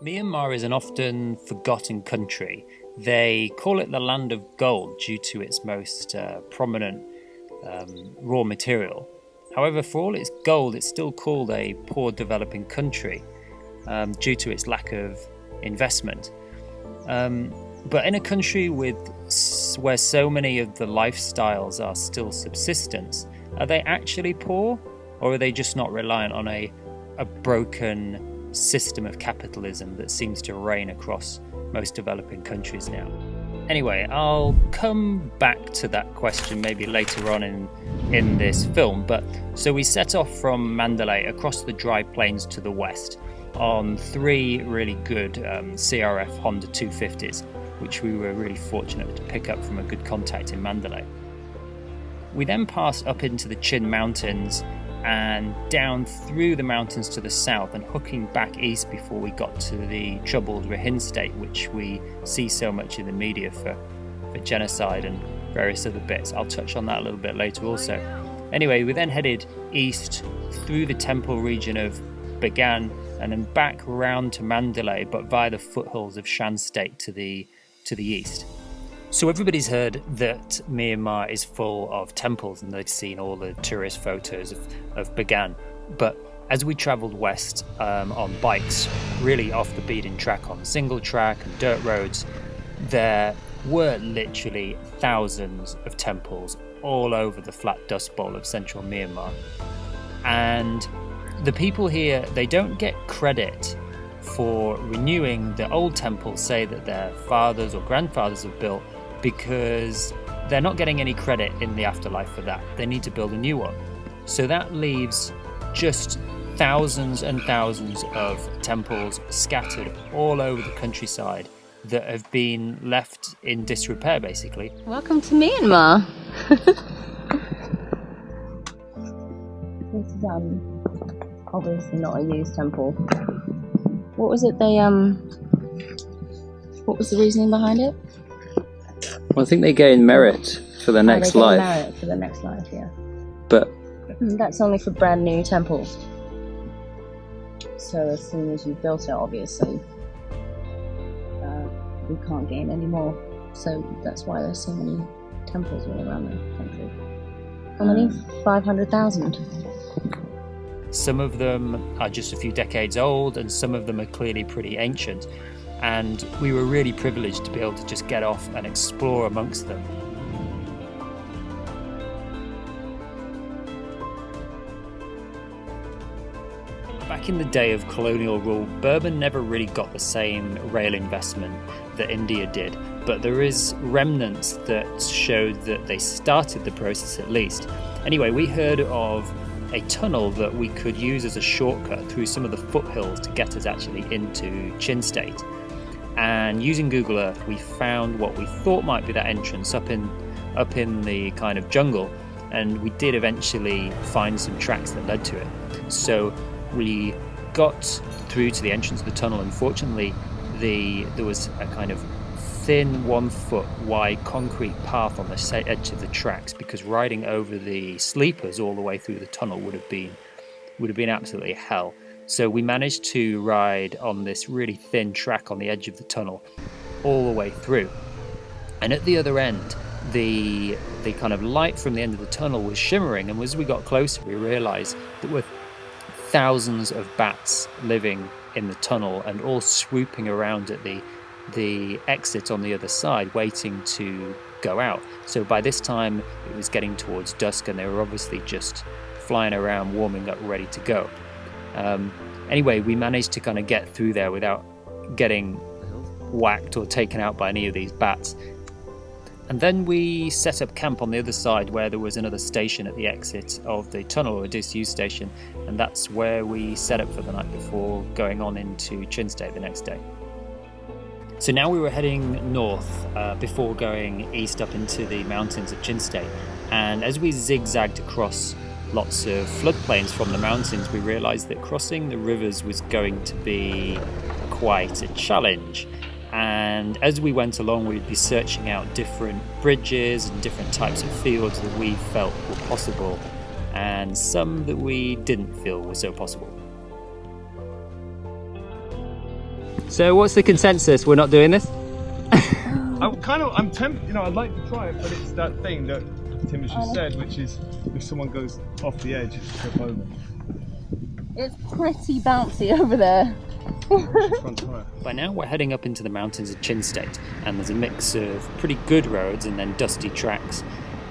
Myanmar is an often forgotten country. They call it the land of gold due to its most prominent raw material. However, for all its gold, it's still called a poor developing country due to its lack of investment. But in a country where so many of the lifestyles are still subsistence, are they actually poor, or are they just not reliant on a broken system of capitalism that seems to reign across most developing countries now? Anyway, I'll come back to that question maybe later on in this film. But so we set off from Mandalay across the dry plains to the west on 3 really good CRF Honda 250s, which we were really fortunate to pick up from a good contact in Mandalay. We then passed up into the Chin Mountains and down through the mountains to the south and hooking back east before we got to the troubled Rakhine state, which we see so much in the media for genocide and various other bits. I'll touch on that a little bit later also. Anyway, we then headed east through the temple region of Bagan and then back round to Mandalay, but via the foothills of Shan state to the east. So everybody's heard that Myanmar is full of temples and they've seen all the tourist photos of Bagan. But as we travelled west on bikes, really off the beaten track on single track and dirt roads, there were literally thousands of temples all over the flat dust bowl of central Myanmar. And the people here, they don't get credit for renewing the old temples, say that their fathers or grandfathers have built, because they're not getting any credit in the afterlife for that. They need to build a new one. So that leaves just thousands and thousands of temples scattered all over the countryside that have been left in disrepair, basically. Welcome to Myanmar. This is obviously not a used temple. What was it what was the reasoning behind it? Well, I think they gain merit for the next life. Merit for the next life, yeah. But that's only for brand new temples. So as soon as you've built it, obviously, we can't gain any more. So that's why there's so many temples all around the country. How many? 500,000. Some of them are just a few decades old, and some of them are clearly pretty ancient. And we were really privileged to be able to just get off and explore amongst them. Back in the day of colonial rule, Burma never really got the same rail investment that India did, but there is remnants that showed that they started the process at least. Anyway, we heard of a tunnel that we could use as a shortcut through some of the foothills to get us actually into Chin State. And using Google Earth, we found what we thought might be that entrance up in the kind of jungle, and we did eventually find some tracks that led to it. So we got through to the entrance of the tunnel. Unfortunately, there was a kind of thin 1 foot wide concrete path on the edge of the tracks, because riding over the sleepers all the way through the tunnel would have been absolutely hell. So we managed to ride on this really thin track on the edge of the tunnel all the way through. And at the other end, the kind of light from the end of the tunnel was shimmering, and as we got closer, we realized that there were thousands of bats living in the tunnel and all swooping around at the exit on the other side, waiting to go out. So by this time, it was getting towards dusk, and they were obviously just flying around, warming up, ready to go. Anyway, we managed to kind of get through there without getting whacked or taken out by any of these bats. And then we set up camp on the other side, where there was another station at the exit of the tunnel, or a disused station, and that's where we set up for the night before going on into Chin State the next day. So now we were heading north before going east up into the mountains of Chin State, and as we zigzagged across lots of floodplains from the mountains, we realized that crossing the rivers was going to be quite a challenge. And as we went along, we'd be searching out different bridges and different types of fields that we felt were possible, and some that we didn't feel were so possible. So what's the consensus? We're not doing this? I'm tempted, you know, I'd like to try it, but it's that thing that Tim has just said, which is if someone goes off the edge, it's trip over. It's pretty bouncy over there. By now we're heading up into the mountains of Chin State, and there's a mix of pretty good roads and then dusty tracks.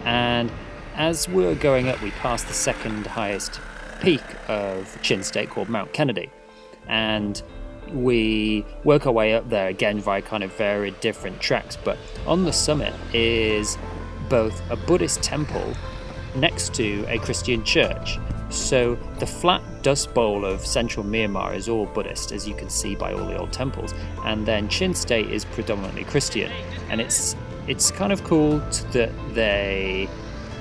And as we're going up, we pass the second highest peak of Chin State called Mount Kennedy. And we work our way up there again via kind of varied different tracks, but on the summit is both a Buddhist temple next to a Christian church. So the flat dust bowl of central Myanmar is all Buddhist, as you can see by all the old temples, and then Chin State is predominantly Christian. And it's kind of cool that they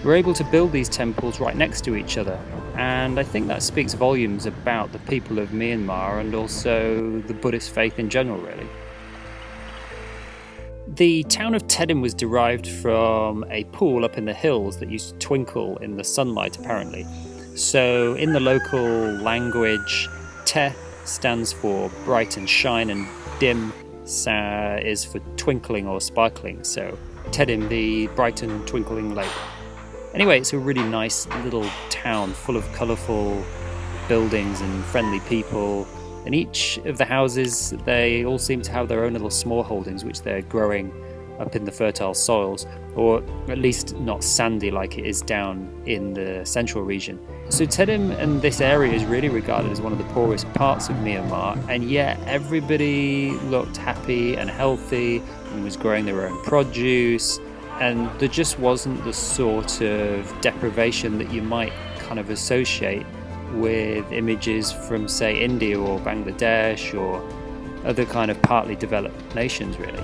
were able to build these temples right next to each other, and I think that speaks volumes about the people of Myanmar and also the Buddhist faith in general, really. The town of Tenem was derived from a pool up in the hills that used to twinkle in the sunlight, apparently. So in the local language, Te stands for bright and shine, and Dim is for twinkling or sparkling. So Tenem, the bright and twinkling lake. Anyway, it's a really nice little town full of colourful buildings and friendly people. And each of the houses, they all seem to have their own little small holdings, which they're growing up in the fertile soils, or at least not sandy like it is down in the central region. So Tenem and this area is really regarded as one of the poorest parts of Myanmar, and yet everybody looked happy and healthy and was growing their own produce, and there just wasn't the sort of deprivation that you might kind of associate with images from, say, India or Bangladesh or other kind of partly developed nations, really.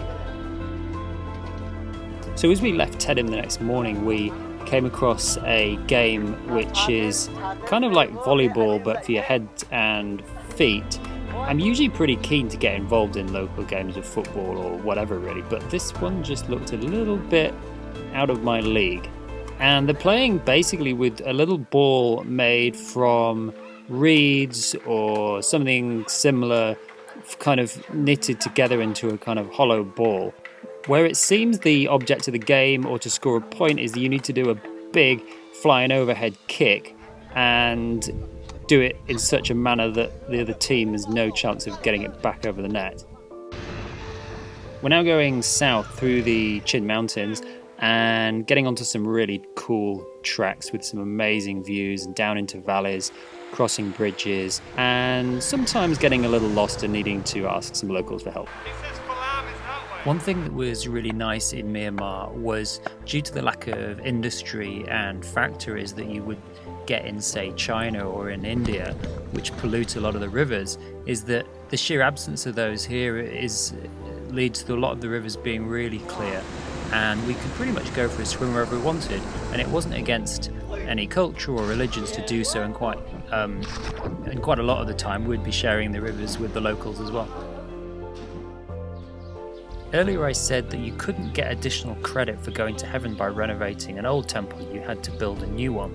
So as we left Tenem the next morning, we came across a game which is kind of like volleyball but for your head and feet. I'm usually pretty keen to get involved in local games of football or whatever, really, but this one just looked a little bit out of my league. And they're playing basically with a little ball made from reeds or something similar, kind of knitted together into a kind of hollow ball, where it seems the object of the game, or to score a point, is that you need to do a big flying overhead kick and do it in such a manner that the other team has no chance of getting it back over the net. We're now going south through the Chin Mountains and getting onto some really cool tracks with some amazing views and down into valleys, crossing bridges, and sometimes getting a little lost and needing to ask some locals for help. One thing that was really nice in Myanmar was, due to the lack of industry and factories that you would get in, say, China or in India, which pollute a lot of the rivers, is that the sheer absence of those here leads to a lot of the rivers being really clear, and we could pretty much go for a swim wherever we wanted, and it wasn't against any culture or religions to do so, and quite a lot of the time we'd be sharing the rivers with the locals as well. Earlier I said that you couldn't get additional credit for going to heaven by renovating an old temple, you had to build a new one.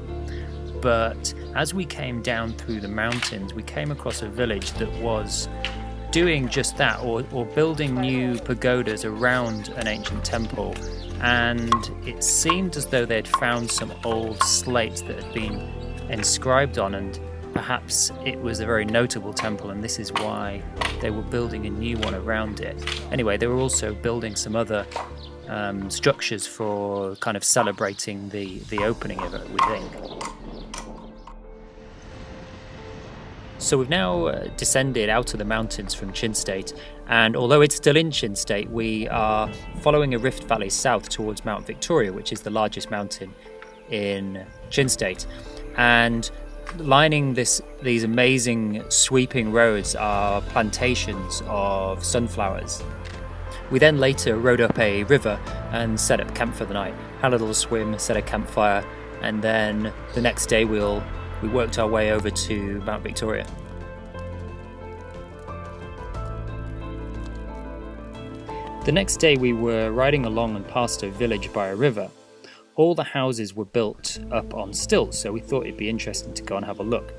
But as we came down through the mountains, we came across a village that was doing just that, or building new pagodas around an ancient temple, and it seemed as though they'd found some old slates that had been inscribed on, and perhaps it was a very notable temple, and this is why they were building a new one around it. Anyway, they were also building some other structures for kind of celebrating the opening of it, we think. So we've now descended out of the mountains from Chin State, and although it's still in Chin State, we are following a rift valley south towards Mount Victoria, which is the largest mountain in Chin State. And lining these amazing sweeping roads are plantations of sunflowers. We then later rode up a river and set up camp for the night, had a little swim, set a campfire, and then the next day we worked our way over to Mount Victoria. The next day we were riding along and passed a village by a river. All the houses were built up on stilts, so we thought it'd be interesting to go and have a look.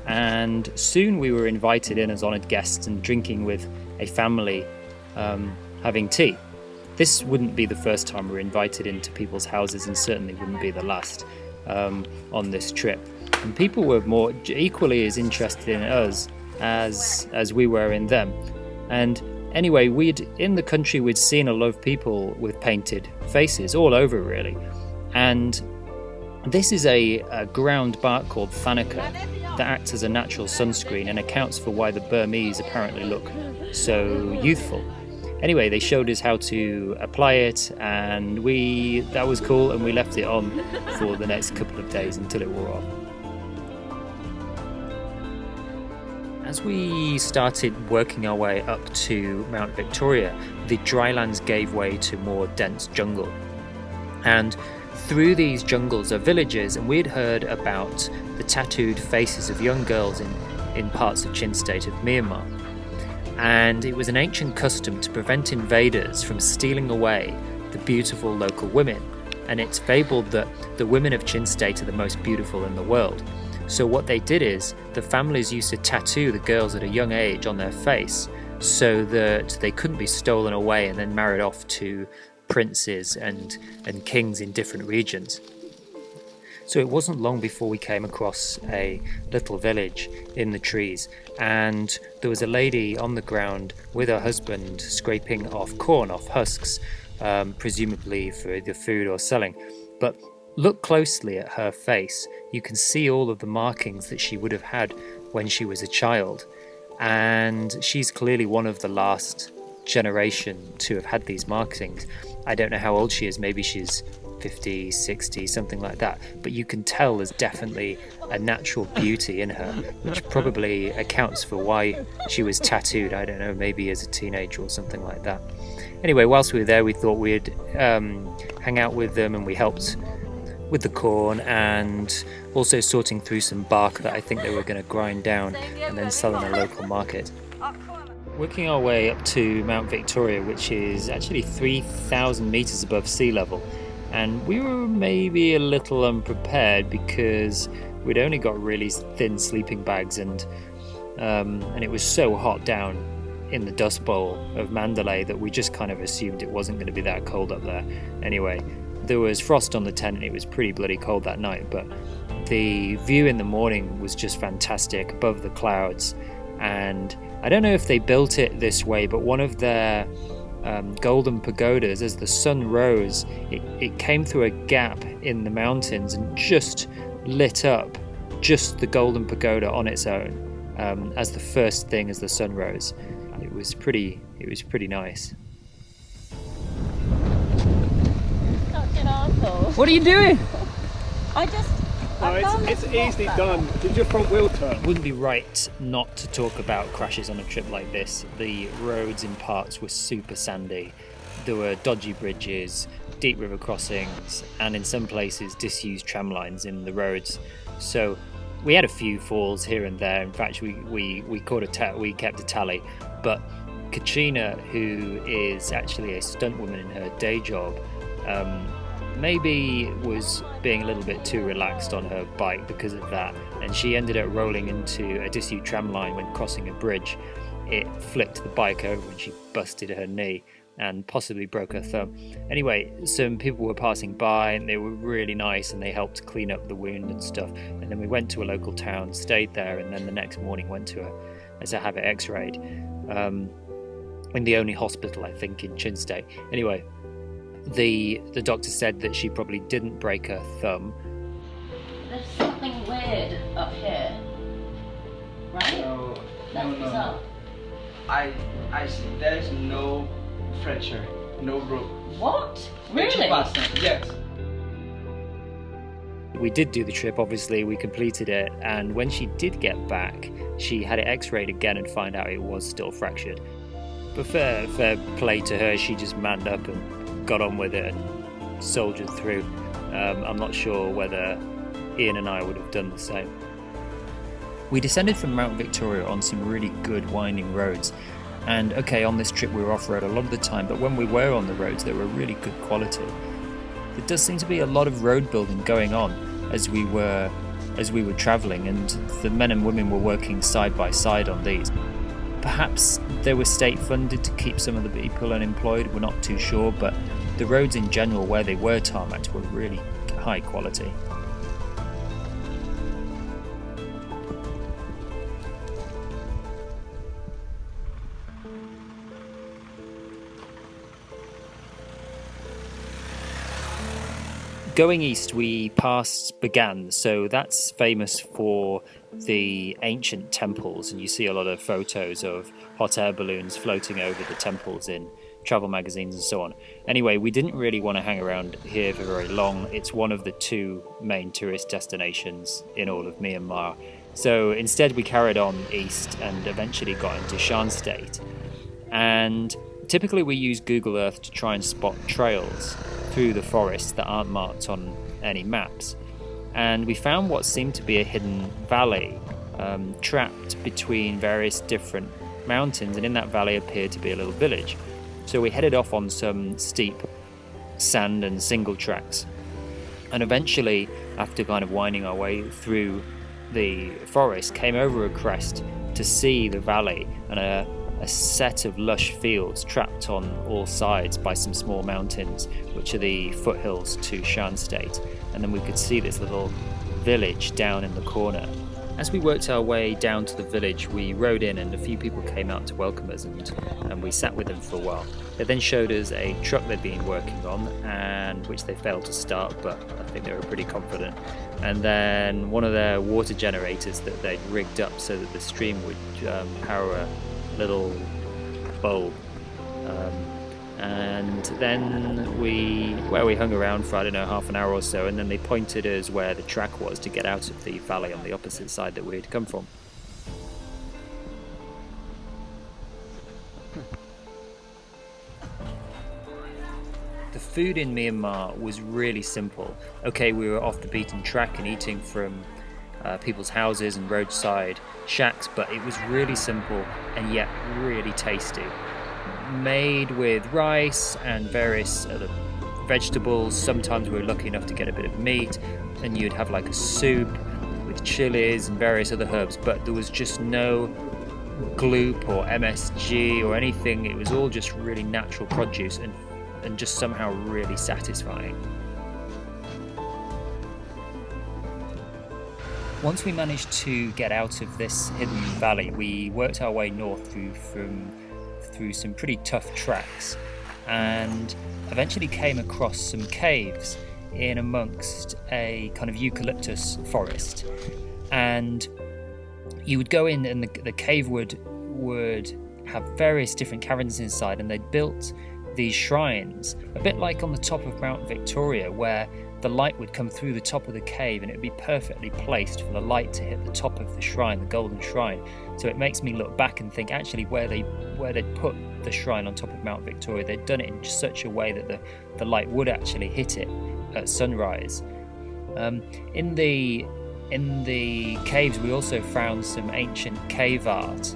And soon we were invited in as honoured guests and drinking with a family having tea. This wouldn't be the first time we're invited into people's houses, and certainly wouldn't be the last on this trip. And people were more equally as interested in us as we were in them. And anyway, in the country we'd seen a lot of people with painted faces all over really. And this is a ground bark called thanica that acts as a natural sunscreen and accounts for why the Burmese apparently look so youthful. Anyway, they showed us how to apply it, and that was cool, and we left it on for the next couple of days until it wore off. As we started working our way up to Mount Victoria, the drylands gave way to more dense jungle. And through these jungles are villages, and we'd heard about the tattooed faces of young girls in parts of Chin State of Myanmar. And it was an ancient custom to prevent invaders from stealing away the beautiful local women. And it's fabled that the women of Chin State are the most beautiful in the world. So what they did is, the families used to tattoo the girls at a young age on their face so that they couldn't be stolen away and then married off to princes and kings in different regions. So it wasn't long before we came across a little village in the trees, and there was a lady on the ground with her husband scraping off corn off husks, presumably for either food or selling. But look closely at her face. You can see all of the markings that she would have had when she was a child, and she's clearly one of the last generation to have had these markings. I don't know how old she is, maybe she's 50, 60, something like that, but you can tell there's definitely a natural beauty in her, which probably accounts for why she was tattooed, I don't know, maybe as a teenager or something like that. Anyway, whilst we were there, we thought we'd hang out with them, and we helped with the corn and also sorting through some bark that I think they were going to grind down and then sell in a local market. Working our way up to Mount Victoria, which is actually 3,000 meters above sea level, and we were maybe a little unprepared because we'd only got really thin sleeping bags, and it was so hot down in the Dust Bowl of Mandalay that we just kind of assumed it wasn't going to be that cold up there. Anyway, there was frost on the tent and it was pretty bloody cold that night, but the view in the morning was just fantastic above the clouds. And I don't know if they built it this way, but one of their golden pagodas, as the sun rose, it came through a gap in the mountains and just lit up just the golden pagoda on its own as the first thing as the sun rose. It was pretty nice. What are you doing? It's easily done. Did your front wheel turn? It wouldn't be right not to talk about crashes on a trip like this. The roads in parts were super sandy. There were dodgy bridges, deep river crossings, and in some places disused tram lines in the roads. So we had a few falls here and there. In fact, we kept a tally. But Kachina, who is actually a stunt woman in her day job, maybe was being a little bit too relaxed on her bike because of that, and she ended up rolling into a disused tram line when crossing a bridge. It flicked the bike over and she busted her knee and possibly broke her thumb. Anyway, some people were passing by and they were really nice and they helped clean up the wound and stuff, and then we went to a local town, stayed there, and then the next morning went to have it x-rayed in the only hospital I think in Chin State. Anyway, the doctor said that she probably didn't break her thumb. There's something weird up here, right? No. I see. There's no fracture, no broke. What? Really? Yes. We did do the trip, obviously, we completed it, and when she did get back, she had it x-rayed again and found out it was still fractured. But fair play to her, she just manned up and got on with it and soldiered through. I'm not sure whether Ian and I would have done the same. We descended from Mount Victoria on some really good winding roads, and okay, on this trip we were off-road a lot of the time, but when we were on the roads they were really good quality. There does seem to be a lot of road building going on as we were travelling, and the men and women were working side by side on these. Perhaps they were state funded to keep some of the people unemployed, we're not too sure, but the roads in general where they were tarmacked were really high quality. Going east, we passed Bagan, so that's famous for the ancient temples, and you see a lot of photos of hot air balloons floating over the temples in travel magazines and so on. Anyway, we didn't really want to hang around here for very long. It's one of the two main tourist destinations in all of Myanmar. So instead we carried on east and eventually got into Shan State. And typically we use Google Earth to try and spot trails through the forests that aren't marked on any maps. And we found what seemed to be a hidden valley trapped between various different mountains, and in that valley appeared to be a little village. So we headed off on some steep sand and single tracks, and eventually, after kind of winding our way through the forest, came over a crest to see the valley and a set of lush fields trapped on all sides by some small mountains, which are the foothills to Shan State. And then we could see this little village down in the corner. As we worked our way down to the village, we rode in and a few people came out to welcome us, and we sat with them for a while. They then showed us a truck they'd been working on, and which they failed to start, but I think they were pretty confident. And then one of their water generators that they'd rigged up so that the stream would power a little bulb. And then we hung around for, I don't know, half an hour or so, and then they pointed us where the track was to get out of the valley on the opposite side that we had come from. The food in Myanmar was really simple. Okay, we were off the beaten track and eating from people's houses and roadside shacks, but it was really simple and yet really tasty. Made with rice and various other vegetables. Sometimes we were lucky enough to get a bit of meat, and you'd have like a soup with chilies and various other herbs, but there was just no gloop or MSG or anything. It was all just really natural produce and just somehow really satisfying. Once we managed to get out of this hidden valley, we worked our way north through some pretty tough tracks, and eventually came across some caves in amongst a kind of eucalyptus forest. And you would go in, and the cave would have various different caverns inside, and they'd built these shrines, a bit like on the top of Mount Victoria, where the light would come through the top of the cave and it would be perfectly placed for the light to hit the top of the shrine, the golden shrine. So it makes me look back and think actually where they'd put the shrine on top of Mount Victoria, they'd done it in such a way that the light would actually hit it at sunrise. In the caves we also found some ancient cave art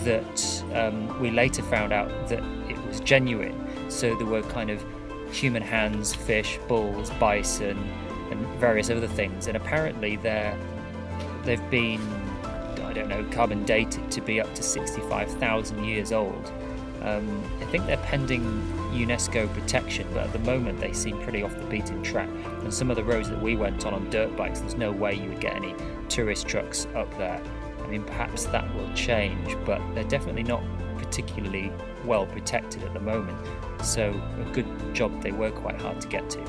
that we later found out that it was genuine. So there were kind of human hands, fish, bulls, bison, and various other things. And apparently they've been, I don't know, carbon dated to be up to 65,000 years old. I think they're pending UNESCO protection, but at the moment they seem pretty off the beaten track. And some of the roads that we went on dirt bikes, there's no way you would get any tourist trucks up there. I mean, perhaps that will change, but they're definitely not particularly well protected at the moment. So a good job they were quite hard to get to.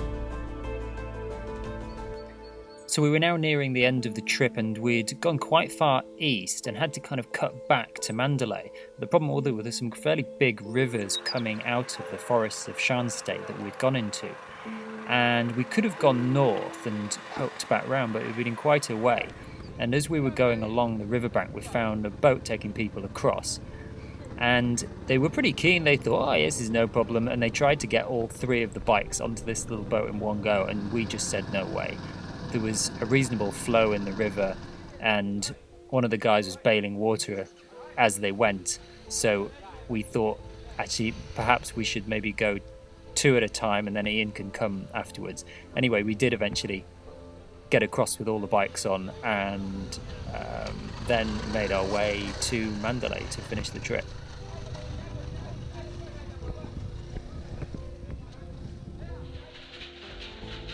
So we were now nearing the end of the trip, and we'd gone quite far east and had to kind of cut back to Mandalay. The problem was there were some fairly big rivers coming out of the forests of Shan State that we'd gone into. And we could have gone north and hooked back round, but it would have been quite a way. And as we were going along the riverbank, we found a boat taking people across. And they were pretty keen. They thought, oh yes, this is no problem. And they tried to get all three of the bikes onto this little boat in one go. And we just said, no way. There was a reasonable flow in the river, and one of the guys was bailing water as they went. So we thought, actually, perhaps we should maybe go two at a time, and then Ian can come afterwards. Anyway, we did eventually get across with all the bikes on, and then made our way to Mandalay to finish the trip.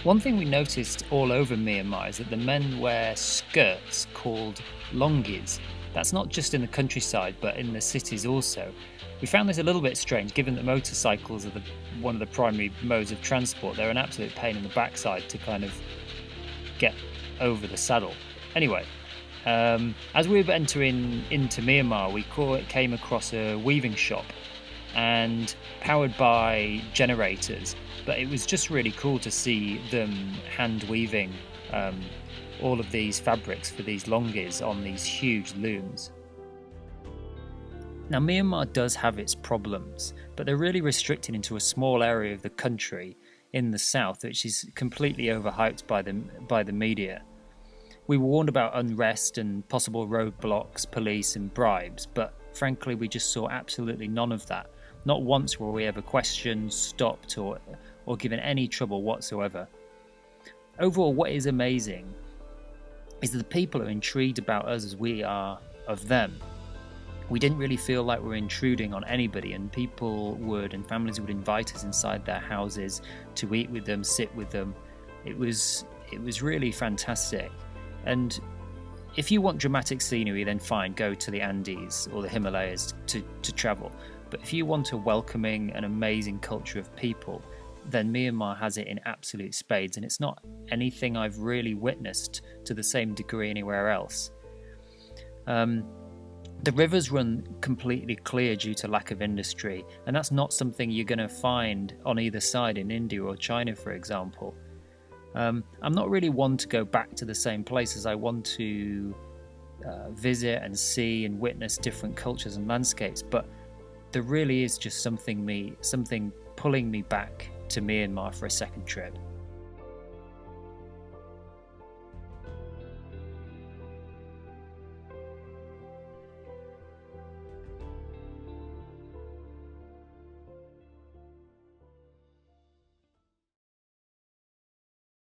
One thing we noticed all over Myanmar is that the men wear skirts called longis. That's not just in the countryside, but in the cities also. We found this a little bit strange, given that motorcycles are one of the primary modes of transport. They're an absolute pain in the backside to kind of get over the saddle. Anyway, as we were entering into Myanmar, we came across a weaving shop, and powered by generators, but it was just really cool to see them hand weaving all of these fabrics for these longis on these huge looms. Now, Myanmar does have its problems, but they're really restricted into a small area of the country in the south, which is completely overhyped by the media. We were warned about unrest and possible roadblocks, police and bribes, but frankly we just saw absolutely none of that. Not once were we ever questioned, stopped or given any trouble whatsoever. Overall, what is amazing is that the people are intrigued about us as we are of them. We didn't really feel like we were intruding on anybody, and people and families would invite us inside their houses to eat with them, sit with them. It was really fantastic. And if you want dramatic scenery, then fine, go to the Andes or the Himalayas to travel. But if you want a welcoming and amazing culture of people, then Myanmar has it in absolute spades, and it's not anything I've really witnessed to the same degree anywhere else. The rivers run completely clear due to lack of industry, and that's not something you're going to find on either side in India or China, for example. I'm not really one to go back to the same places. I want to visit and see and witness different cultures and landscapes, but there really is just something pulling me back to Myanmar for a second trip.